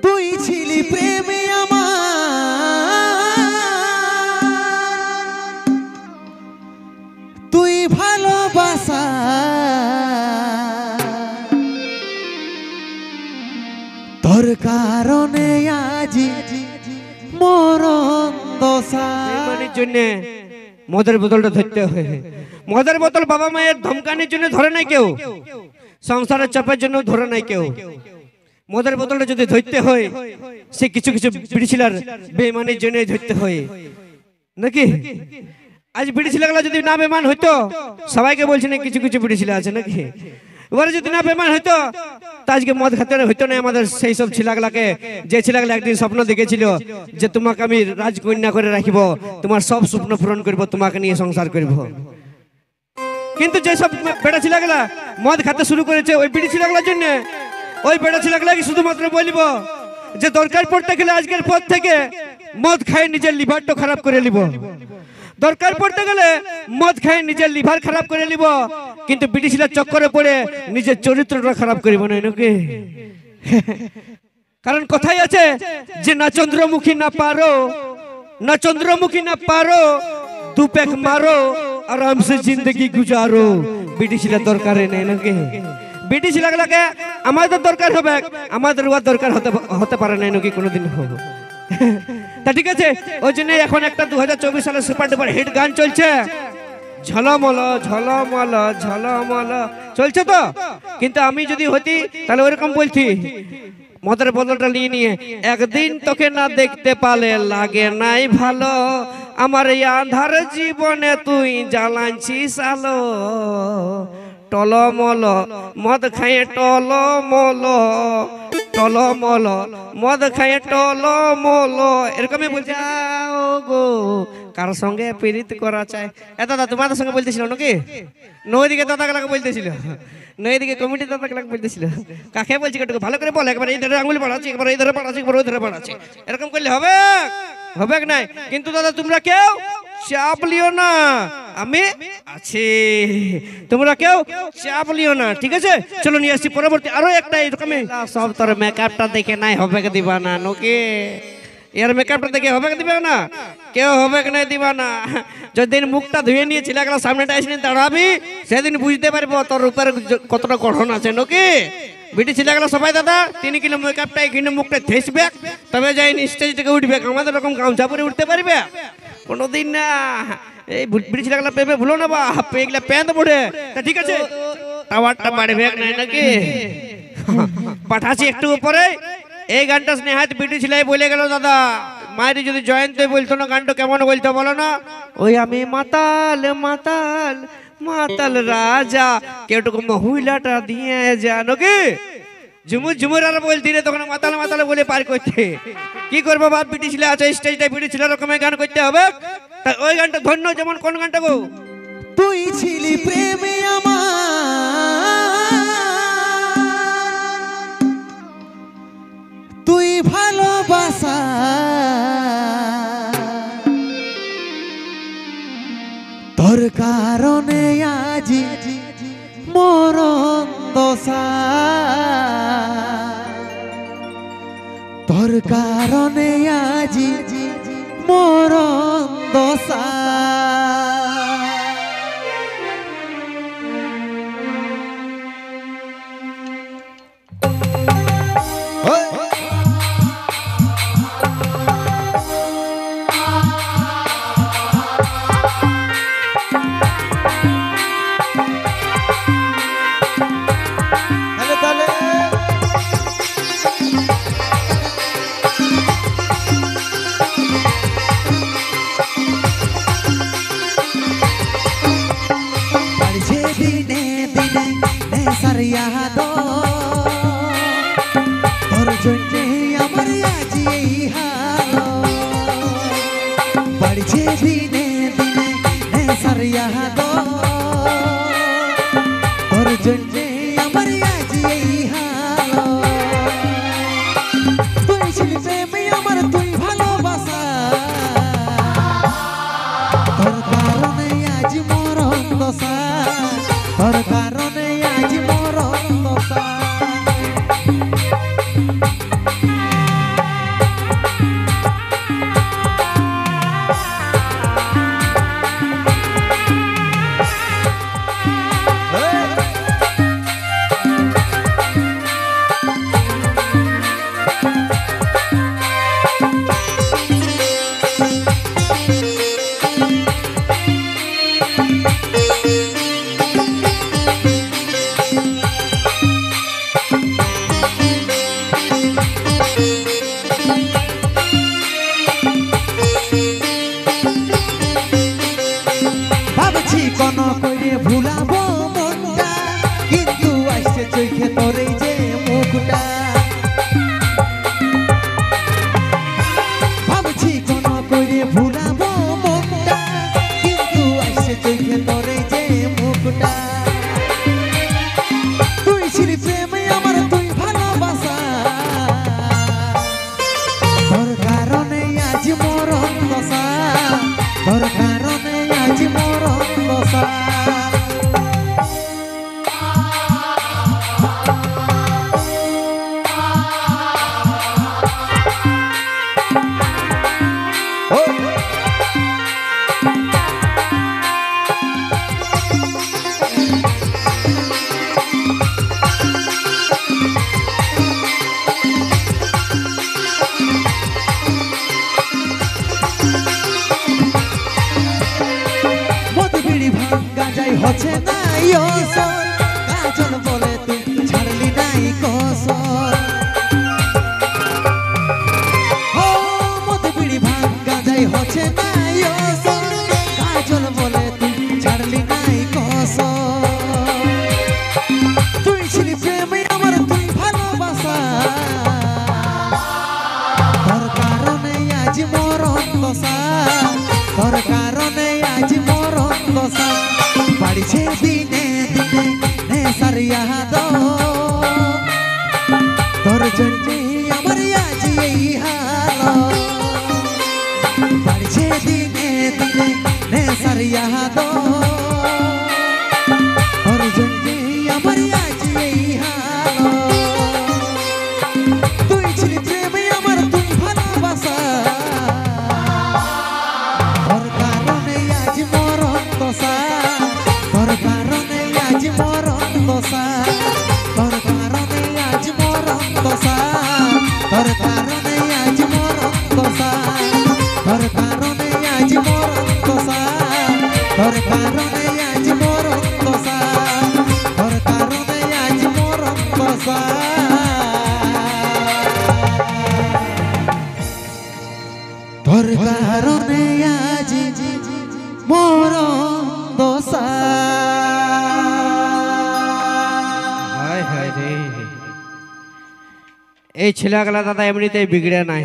তুই ছিলি প্রেমে আমার, তুই ভালোবাসা তোর কারণে আজি মরণ দশা। বেঈমানির জন্য মদের বোতলটা ধরতে হয়। মদের বোতল বাবা মায়ের ধমকানির জন্য ধরে নাই কেউ, সংসারের চাপের জন্য ধরে নাই কেউ। মদের বোতলটা যদি ধরতে হয় সে কিছু কিছু বিড়ি ছিলার বেঈমানির জন্য ধরতে হয় নাকি। আজ বিড়ি ছিলাগুলো যদি না বেমান হইতো, সবাইকে বলছি না কিছু কিছু বিড়ি ছিলা আছে নাকি, এবারে যদি না বেমান হইতো তা আজকে মদ খেতে হইতো না আমাদের সেই সব ছিলাগুলাকে। যে ছিলাগুলা একদিন স্বপ্ন দেখেছিল যে তোমাকে আমি রাজকন্যা করে রাখিব, তোমার সব স্বপ্ন পূরণ করব, তোমাকে নিয়ে সংসার করব। কিন্তু যে সব বেটা ছিলাগুলা মদ খেতে শুরু করেছে ওই বিড়ি ছিলাগুলার জন্য, ওই বেটা ছিলাগুলাকে শুধুমাত্র বলবো যে দরকার পড়তে গেলে আজকের পর থেকে মদ খায় নিজের লিভারটা খারাপ করে নিব, দরকার পড়তে গেলে মদ খায় নিজের লিভার খারাপ করে নিব, কিন্তু বিড়ি ছিলার চক্করে পড়ে নিজের চরিত্রটা খারাপ করিব না নাকি। কারণ কথাই আছে যে না চন্দ্রমুখী না পারো, না চন্দ্রমুখী না পারো, দু প্যাক মারো আরাম সে জিন্দগি গুজারো। বিড়ি ছিলার দরকার নেই নাকি। বিড়ি ছিলাগুলাকে আমাদের দরকার হবে, আমাদের ওর দরকার হতে পারে না নাকি কোনোদিন হবে। তা ঠিক আছে, ওই জন্য এখন একটা 2024 সালের সুপার ডুপার হিট গান চলছে, ঝলমল ঝলমল ঝলমল চলছে তো। কিন্তু আমি যদি হতি তাহলে ওরকম বলছি, মদের বদলটা নিয়ে নিয়ে একদিন তোকে না দেখতে পালে লাগে নাই ভালো, আমার এই আন্ধার জীবনে তুই জ্বালাইছিস আলো। টলমল মদ খাইয়ে টলমল, টলমল মদ খাইয়ে টলমল এরকমই বলছে গো। কার সঙ্গে পীড়িত করা চায়। দাদা তোমাদের সঙ্গে বলতেছিল নাকি, নদীকে দাদাগুলাকে বলতেছিল, নদীকে কমিটি দাদাগুলাকে বলতেছিল। কাকে বলছি একটু ভালো করে বল, একবার এই ধরে আঙুল বাড়াচ্ছি, একবার এই ধরে বাড়াচ্ছি, একবার ওই ধরে বাড়াচ্ছি, এরকম করলে হবে হবে নাই। কিন্তু দাদা তোমরা কেউ চাপ লিও না, আমি আছি, তোমরা কেউ চাপ লিও না, ঠিক আছে। চলো নিয়ে আসছি পরবর্তী আরো একটা এরকম। সব তোর মেকআপটা দেখে নাই হবে দিবা না নোকে, এর মেকআপটা দেখে হবে দিবে না, কেউ হবে নাই দিবা না। যেদিন মুখটা ধুয়ে নিয়ে ছেলেগুলো সামনেটা এসে দাঁড়াবি সেদিন বুঝতে পারবো তোর উপরে কতটা গঠন আছে নাকি। বিটি ছেলেগুলো সবাই দাদা 3 কিলো মেকআপটা এখানে মুখটা থেসবে, তবে যাই স্টেজ থেকে উঠবে। আমাদের রকম গামছা পরে উঠতে পারবে কোনোদিন না। এই বিটি ছেলেগুলো পেবে ভুলো না বা এগুলা প্যান্ট পড়ে। তা ঠিক আছে, টাওয়ারটা বাড়বে নাই নাকি, পাঠাচ্ছি একটু উপরে। এই গানটা স্নেহাত বিটি ছিলাই বলে গেল দাদা, মায়ের যদি জয়ন্তী বলতো না গানটা কেমন বলতো বলো না। ওই আমি মাতাল মাতাল মাতাল রাজা, কেউটুকু মহিলাটা দিয়ে জানো কি ঝুমুর ঝুমুর আর বলছি রে, তখন মাতাল মাতাল বলে পার করতে। কি করবো বাপ, বিটি ছিল আছে স্টেজটা, বিটি ছিল রকমের গান করতে হবে। তা ওই গানটা ধন্য যেমন কোন গানটা গো, তুই ছিলি প্রেমে আমার, তুই ভালোবাসা তোর কারণে আজি মরণ দশা, তোর কারণে আজি মরণ দশা। তোর জন্যে আমার আজি এই হাল, বাড়ছে দিনে দিনে নেশার ইয়াদ, তোর জন্যে আমার আজি এই হাল। তুই ছিলি প্রেমে আমার, তুই ভালোবাসা, তোর কারণে আজ মরণ দশা, তোর কারণে আজ মরণ দশা। হচ্ছে নাই ওসর কাজল বলে তুই ছাড়লি নাই কসর ও মদ বিড়ি ভাঙ গাঁজাই হচ্ছে নাই ওসর কাজল বলে তুই ছাড়লি নাই কসর তুই ছিলি প্রেমে আমার তুই ভালোবাসা তোর কারণে আজ মরণ দশা তোর কারণে আজ মরণ দশা বাড়ছে দিনে দিনে নেশার ইয়াদ তোর জন্যে আমার আজ এই হাল বাড়ছে দিনে দিনে নেশার ইয়াদ তোর জন্যে আমার আজ এই হাল তুই ছিলি প্রেমে আমার তুই ভালোবাসা তোর কারণে আজ মরণ দশা তোর কারণে আজ মরণ দশা তোর কারণে আজ মরণ দশা তোর কারণে আজ মরণ দশা তোর কারণে আজ মরণ দশা তোর কারণে আজ মরণ দশা তোর কারণে আজ মরণ দশা তোর কারণে আজ মরণ দশা হায় হায় রে এই ছেলেগুলা দাদা এমনিতেই বিগড়ে নাই